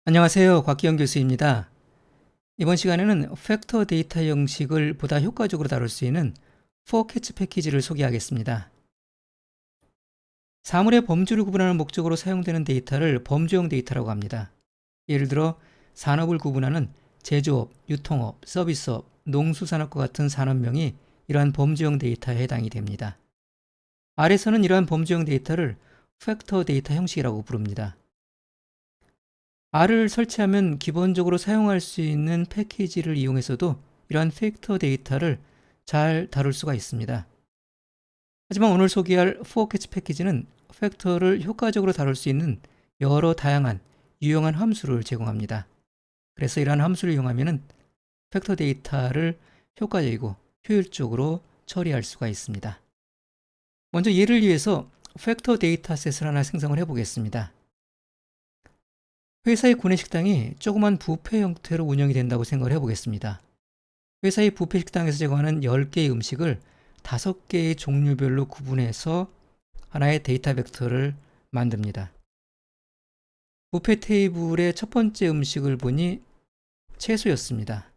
안녕하세요. 곽기영 교수입니다. 이번 시간에는 팩터 데이터 형식을 보다 효과적으로 다룰 수 있는 포캐치 패키지를 소개하겠습니다. 사물의 범주를 구분하는 목적으로 사용되는 데이터를 범주형 데이터라고 합니다. 예를 들어 산업을 구분하는 제조업, 유통업, 서비스업, 농수산업과 같은 산업명이 이러한 범주형 데이터에 해당이 됩니다. R에서는 이러한 범주형 데이터를 팩터 데이터 형식이라고 부릅니다. R을 설치하면 기본적으로 사용할 수 있는 패키지를 이용해서도 이러한 팩터 데이터를 잘 다룰 수가 있습니다. 하지만 오늘 소개할 포캐치 패키지는 팩터를 효과적으로 다룰 수 있는 여러 다양한 유용한 함수를 제공합니다. 그래서 이러한 함수를 이용하면 팩터 데이터를 효과적이고 효율적으로 처리할 수가 있습니다. 먼저 예를 위해서 팩터 데이터셋을 하나 생성을 해보겠습니다. 회사의 구내식당이 조그만 뷔페 형태로 운영이 된다고 생각을 해보겠습니다. 회사의 뷔페 식당에서 제공하는 10개의 음식을 5개의 종류별로 구분해서 하나의 데이터 벡터를 만듭니다. 뷔페 테이블의 첫 번째 음식을 보니 채소였습니다.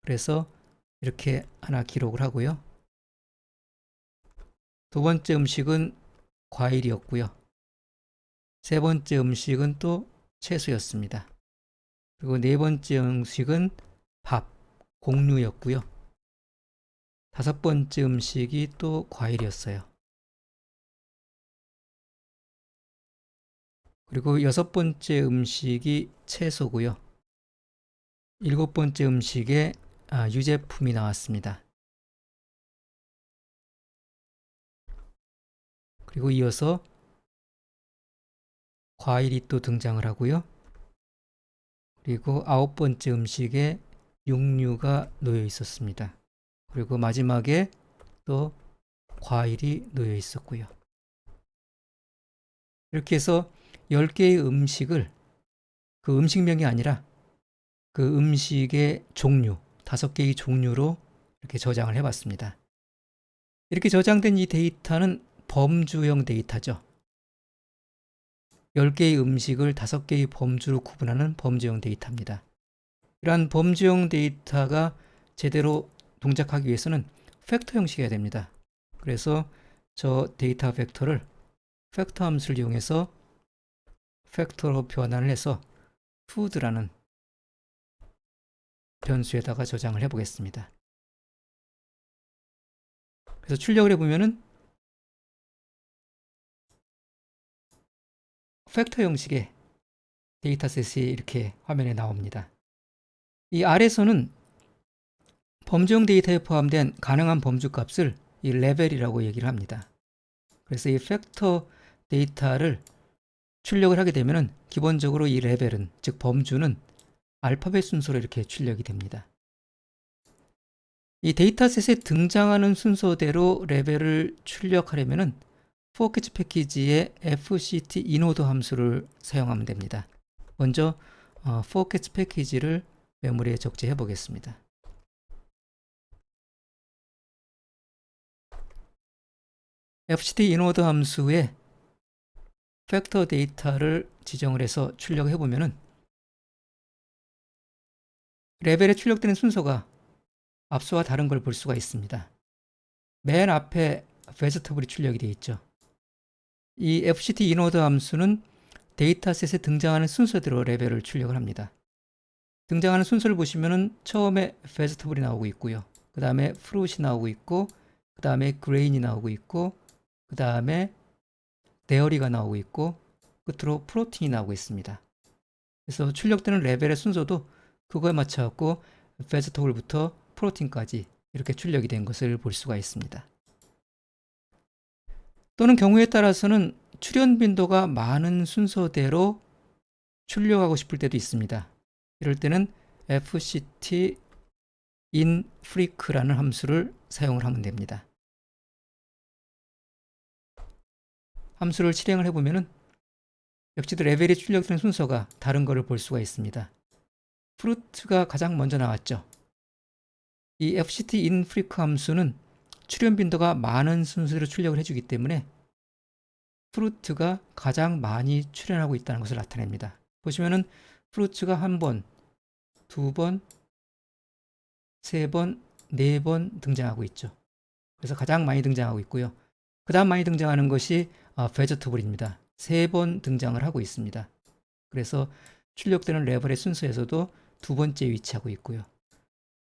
그래서 이렇게 하나 기록을 하고요. 두 번째 음식은 과일이었고요. 세 번째 음식은 또 채소였습니다. 그리고 네 번째 음식은 밥, 곡류였고요. 다섯 번째 음식이 또 과일이었어요. 그리고 여섯 번째 음식이 채소고요. 일곱 번째 음식에 유제품이 나왔습니다. 그리고 이어서 과일이 또 등장을 하고요. 그리고 아홉 번째 음식에 육류가 놓여 있었습니다. 그리고 마지막에 또 과일이 놓여 있었고요. 이렇게 해서 10개의 음식을 그 음식명이 아니라 그 음식의 종류, 5개의 종류로 이렇게 저장을 해봤습니다. 이렇게 저장된 이 데이터는 범주형 데이터죠. 10개의 음식을 5개의 범주로 구분하는 범주형 데이터입니다. 이러한 범주형 데이터가 제대로 동작하기 위해서는 팩터 형식이어야 됩니다. 그래서 저 데이터 벡터를 팩터 함수를 이용해서 팩터로 변환을 해서 food라는 변수에다가 저장을 해보겠습니다. 그래서 출력을 해보면은 팩터 형식의 데이터셋이 이렇게 화면에 나옵니다. 이 아래에서는 범주형 데이터에 포함된 가능한 범주 값을 이 레벨이라고 얘기를 합니다. 그래서 이 팩터 데이터를 출력을 하게 되면은 기본적으로 이 레벨은, 즉 범주는 알파벳 순서로 이렇게 출력이 됩니다. 이 데이터셋에 등장하는 순서대로 레벨을 출력하려면은 포캐치 패키지의 fct 인오더 함수를 사용하면 됩니다. 먼저 포캐치 패키지를 메모리에 적재해 보겠습니다. fct 인오더 함수에 팩터 데이터를 지정을 해서 출력해 보면은 레벨에 출력되는 순서가 앞서와 다른 걸 볼 수가 있습니다. 맨 앞에 vegetable이 출력이 되어 있죠. 이 fct 인오더 함수는 데이터셋에 등장하는 순서대로 레벨을 출력을 합니다. 등장하는 순서를 보시면은 처음에 vegetable이 나오고 있고요. 그 다음에 fruit이 나오고 있고, 그 다음에 grain이 나오고 있고, 그 다음에 dairy가 나오고 있고, 끝으로 프로틴이 나오고 있습니다. 그래서 출력되는 레벨의 순서도 그거에 맞춰갖고 vegetable부터 프로틴까지 이렇게 출력이 된 것을 볼 수가 있습니다. 또는 경우에 따라서는 출력 빈도가 많은 순서대로 출력하고 싶을 때도 있습니다. 이럴 때는 fct infreq라는 함수를 사용을 하면 됩니다. 함수를 실행을 해보면은 역시도 레벨이 출력되는 순서가 다른 것을 볼 수가 있습니다. fruit가 가장 먼저 나왔죠. 이 fct infreq 함수는 출력 빈도가 많은 순서로 출력을 해주기 때문에 fruit가 가장 많이 출현하고 있다는 것을 나타냅니다. 보시면은 프루츠가 한 번, 두 번, 세 번, 네 번 등장하고 있죠. 그래서 가장 많이 등장하고 있고요. 그 다음 많이 등장하는 것이 베저터블입니다. 세 번 등장을 하고 있습니다. 그래서 출력되는 레벨의 순서에서도 두 번째 위치하고 있고요.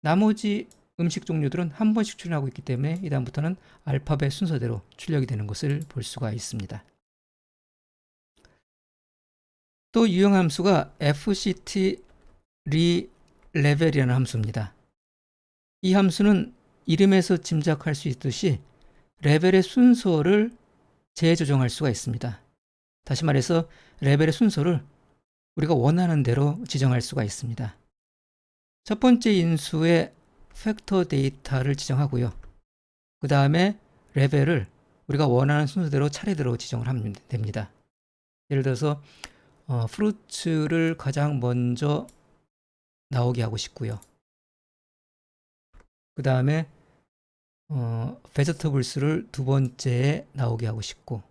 나머지 음식 종류들은 한 번씩 출연하고 있기 때문에 이 다음부터는 알파벳 순서대로 출력이 되는 것을 볼 수가 있습니다. 또 유형 함수가 fct reLevel이라는 함수입니다. 이 함수는 이름에서 짐작할 수 있듯이 레벨의 순서를 재조정할 수가 있습니다. 다시 말해서 레벨의 순서를 우리가 원하는 대로 지정할 수가 있습니다. 첫 번째 인수의 팩터 데이터를 지정하고요. 그 다음에 레벨을 우리가 원하는 순서대로 차례대로 지정을 하면 됩니다. 예를 들어서 프루츠를 가장 먼저 나오게 하고 싶고요. 그 다음에 베저터블스를 두 번째에 나오게 하고 싶고,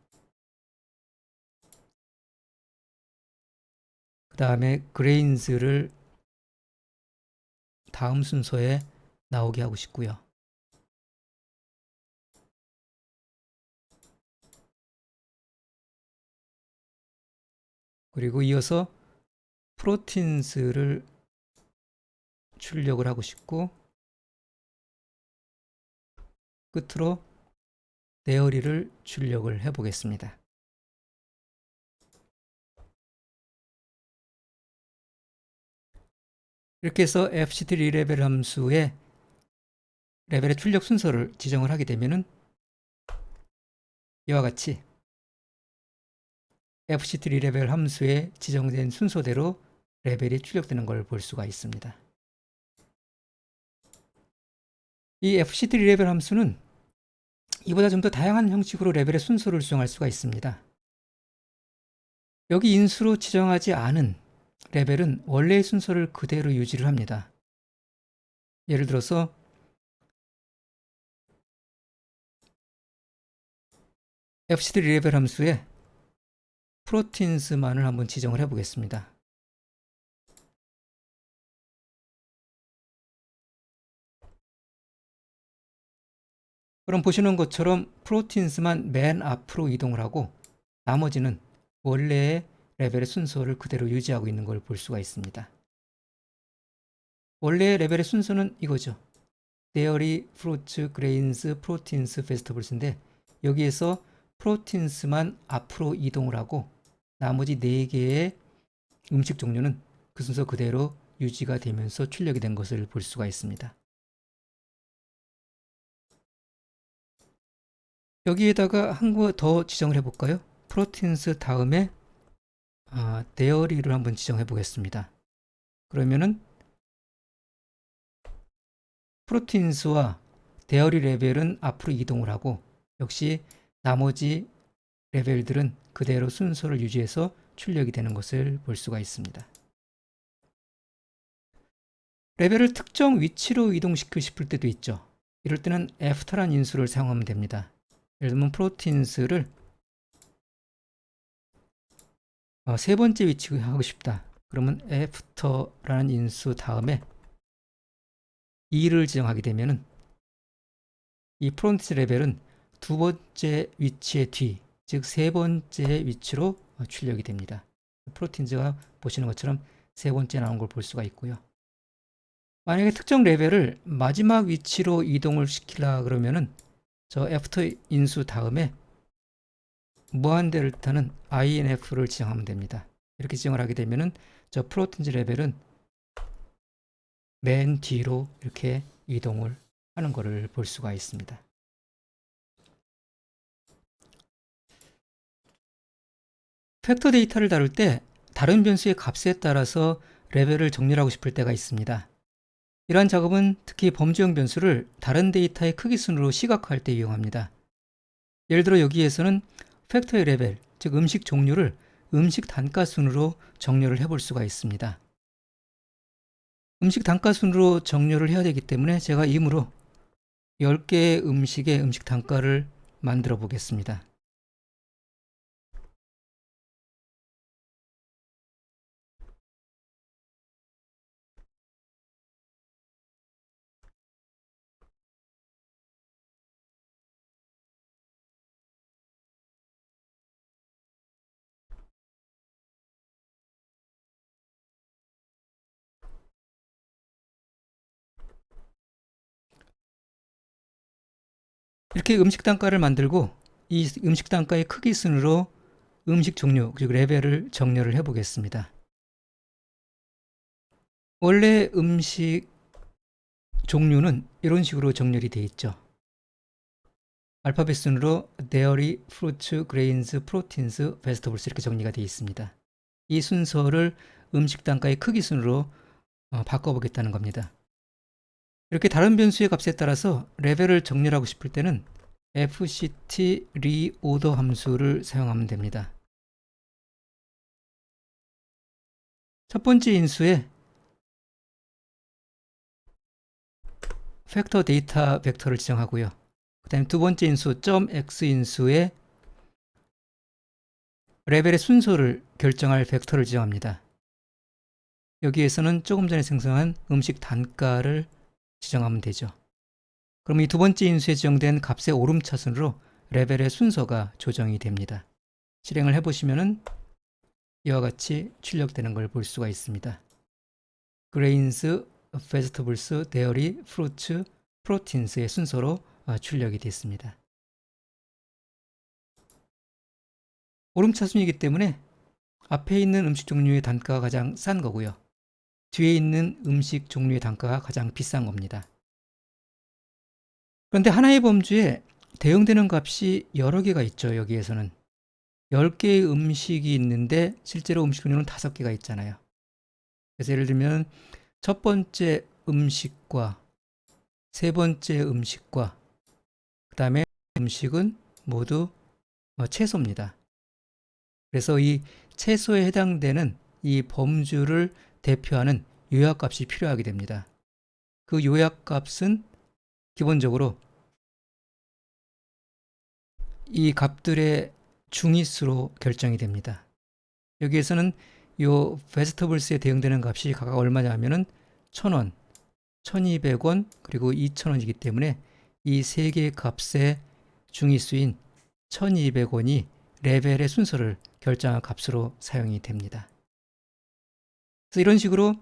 그 다음에 그레인즈를 다음 순서에 나오게 하고 싶고요. 그리고 이어서 프로틴스를 출력을 하고 싶고, 끝으로 데어리를 출력을 해 보겠습니다. 이렇게 해서 fct reLevel 함수의 레벨의 출력 순서를 지정을 하게 되면은 이와 같이 fct reLevel 함수에 지정된 순서대로 레벨이 출력되는 걸 볼 수가 있습니다. 이 fct reLevel 함수는 이보다 좀 더 다양한 형식으로 레벨의 순서를 수정할 수가 있습니다. 여기 인수로 지정하지 않은 레벨은 원래의 순서를 그대로 유지를 합니다. 예를 들어서 fct reLevel 함수에 프로틴스만을 한번 지정을 해 보겠습니다. 그럼 보시는 것처럼 프로틴스만 맨 앞으로 이동을 하고 나머지는 원래의 레벨의 순서를 그대로 유지하고 있는 걸 볼 수가 있습니다. 원래의 레벨의 순서는 이거죠. 데어리, 프루츠, 그레인스, 프로틴스, 베지터블스인데 여기에서 프로틴스만 앞으로 이동을 하고 나머지 4개의 음식 종류는 그 순서 그대로 유지가 되면서 출력이 된 것을 볼 수가 있습니다. 여기에다가 한 거 더 지정을 해볼까요? 프로틴스 다음에 데어리를 한번 지정해 보겠습니다. 그러면은 프로틴스와 데어리 레벨은 앞으로 이동을 하고 역시 나머지 레벨들은 그대로 순서를 유지해서 출력이 되는 것을 볼 수가 있습니다. 레벨을 특정 위치로 이동시키고 싶을 때도 있죠. 이럴 때는 after라는 인수를 사용하면 됩니다. 예를 들면 프로틴스를 세 번째 위치에 하고 싶다. 그러면 after라는 인수 다음에 2를 지정하게 되면은 이 프로틴스 레벨은 두 번째 위치의 뒤, 즉 세 번째 위치로 출력이 됩니다. 프로틴즈가 보시는 것처럼 세 번째 나온 걸 볼 수가 있고요. 만약에 특정 레벨을 마지막 위치로 이동을 시키려 그러면은 저 after 인수 다음에 무한대를 뜻하는 INF를 지정하면 됩니다. 이렇게 지정을 하게 되면은 저 프로틴즈 레벨은 맨 뒤로 이렇게 이동을 하는 것을 볼 수가 있습니다. 팩터 데이터를 다룰 때 다른 변수의 값에 따라서 레벨을 정렬하고 싶을 때가 있습니다. 이러한 작업은 특히 범주형 변수를 다른 데이터의 크기 순으로 시각화할 때 이용합니다. 예를 들어 여기에서는 팩터의 레벨, 즉 음식 종류를 음식 단가 순으로 정렬을 해볼 수가 있습니다. 음식 단가 순으로 정렬을 해야 되기 때문에 제가 임으로 10개의 음식의 음식 단가를 만들어 보겠습니다. 이렇게 음식 단가를 만들고 이 음식 단가의 크기 순으로 음식 종류 그리고 레벨을 정렬을 해 보겠습니다. 원래 음식 종류는 이런 식으로 정렬이 되어 있죠. 알파벳 순으로 dairy, fruits, grains, proteins, vegetables 이렇게 정리가 되어 있습니다. 이 순서를 음식 단가의 크기 순으로 바꿔보겠다는 겁니다. 이렇게 다른 변수의 값에 따라서 레벨을 정렬하고 싶을 때는 fct reorder 함수를 사용하면 됩니다. 첫 번째 인수에 팩터 데이터 벡터를 지정하고요. 그 다음에 두 번째 인수 .x 인수에 레벨의 순서를 결정할 벡터를 지정합니다. 여기에서는 조금 전에 생성한 음식 단가를 지정하면 되죠. 그럼 이 두 번째 인수에 지정된 값의 오름차순으로 레벨의 순서가 조정이 됩니다. 실행을 해보시면은 이와 같이 출력되는 걸 볼 수가 있습니다. grains, vegetables, dairy, fruits, proteins의 순서로 출력이 됐습니다. 오름차순이기 때문에 앞에 있는 음식 종류의 단가가 가장 싼 거고요. 뒤에 있는 음식 종류의 단가가 가장 비싼 겁니다. 그런데 하나의 범주에 대응되는 값이 여러 개가 있죠. 여기에서는 10개의 음식이 있는데 실제로 음식 종류는 5개가 있잖아요. 그래서 예를 들면 첫 번째 음식과 세 번째 음식과 그 다음에 음식은 모두 채소입니다. 그래서 이 채소에 해당되는 이 범주를 대표하는 요약값이 필요하게 됩니다. 그 요약값은 기본적으로 이 값들의 중위수로 결정이 됩니다. 여기에서는 요 vegetables에 대응되는 값이 각각 얼마냐면은 1,000원, 1,200원, 그리고 2,000원이기 때문에 이 세 개의 값의 중위수인 1,200원이 레벨의 순서를 결정한 값으로 사용이 됩니다. 그래서 이런 식으로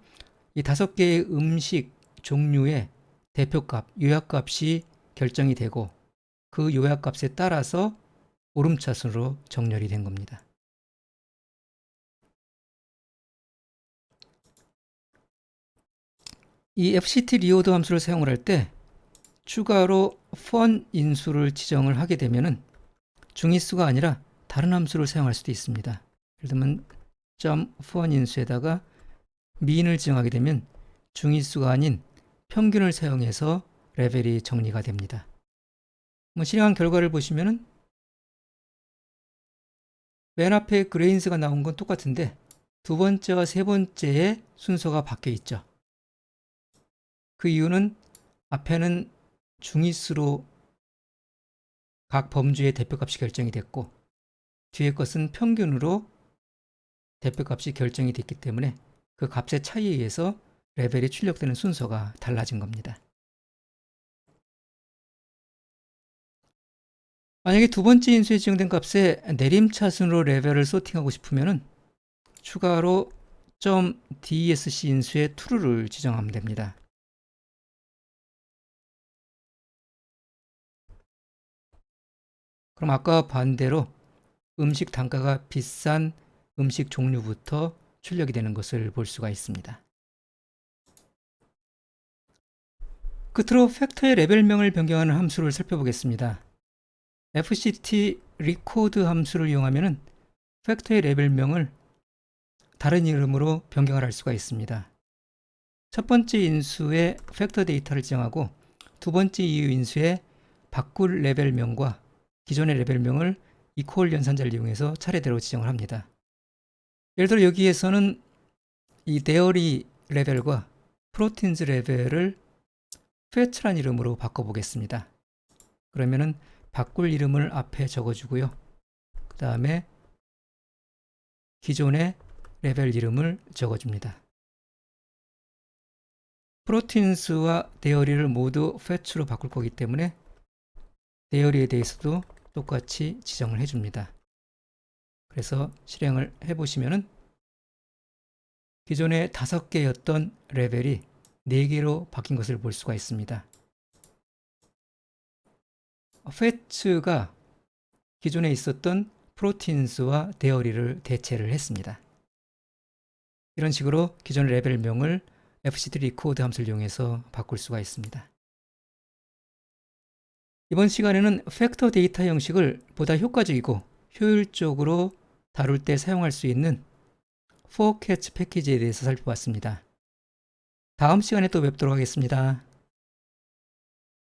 이 5개의 음식 종류의 대표값, 요약값이 결정이 되고 그 요약값에 따라서 오름차순으로 정렬이 된 겁니다. 이 fct reorder 함수를 사용을 할 때 추가로 fun 인수를 지정을 하게 되면은 중위수가 아니라 다른 함수를 사용할 수도 있습니다. 예를 들면 .fun 인수에다가 mean을 지정하게 되면 중위수가 아닌 평균을 사용해서 레벨이 정리가 됩니다. 실행한 결과를 보시면은 맨 앞에 grains가 나온 건 똑같은데 두 번째와 세 번째의 순서가 바뀌어 있죠. 그 이유는 앞에는 중위수로 각 범주의 대표값이 결정이 됐고 뒤에 것은 평균으로 대표값이 결정이 됐기 때문에 그 값의 차이에 의해서 레벨이 출력되는 순서가 달라진 겁니다. 만약에 두 번째 인수에 지정된 값에 내림차순으로 레벨을 소팅하고 싶으면 추가로 .dsc 인수에 true를 지정하면 됩니다. 그럼 아까와 반대로 음식 단가가 비싼 음식 종류부터 출력이 되는 것을 볼 수가 있습니다. 끝으로 팩터의 레벨명을 변경하는 함수를 살펴보겠습니다. fct record 함수를 이용하면 팩터의 레벨명을 다른 이름으로 변경을 할 수가 있습니다. 첫 번째 인수에 팩터 데이터를 지정하고 두 번째 이유 인수에 바꿀 레벨명과 기존의 레벨명을 이퀄 연산자를 이용해서 차례대로 지정을 합니다. 예를 들어 여기에서는 이 dairy 레벨과 proteins 레벨을 fetch란 이름으로 바꿔보겠습니다. 그러면은 바꿀 이름을 앞에 적어주고요. 그 다음에 기존의 레벨 이름을 적어줍니다. proteins와 dairy를 모두 fetch로 바꿀 거기 때문에 dairy에 대해서도 똑같이 지정을 해줍니다. 그래서 실행을 해보시면은 기존에 5개였던 레벨이 4개로 바뀐 것을 볼 수가 있습니다. fetch가 기존에 있었던 프로틴스와 데어리를 대체를 했습니다. 이런 식으로 기존의 레벨명을 fct record 함수를 이용해서 바꿀 수가 있습니다. 이번 시간에는 팩터 데이터 형식을 보다 효과적이고 효율적으로 다룰 때 사용할 수 있는 forCatch 패키지에 대해서 살펴봤습니다. 다음 시간에 또 뵙도록 하겠습니다.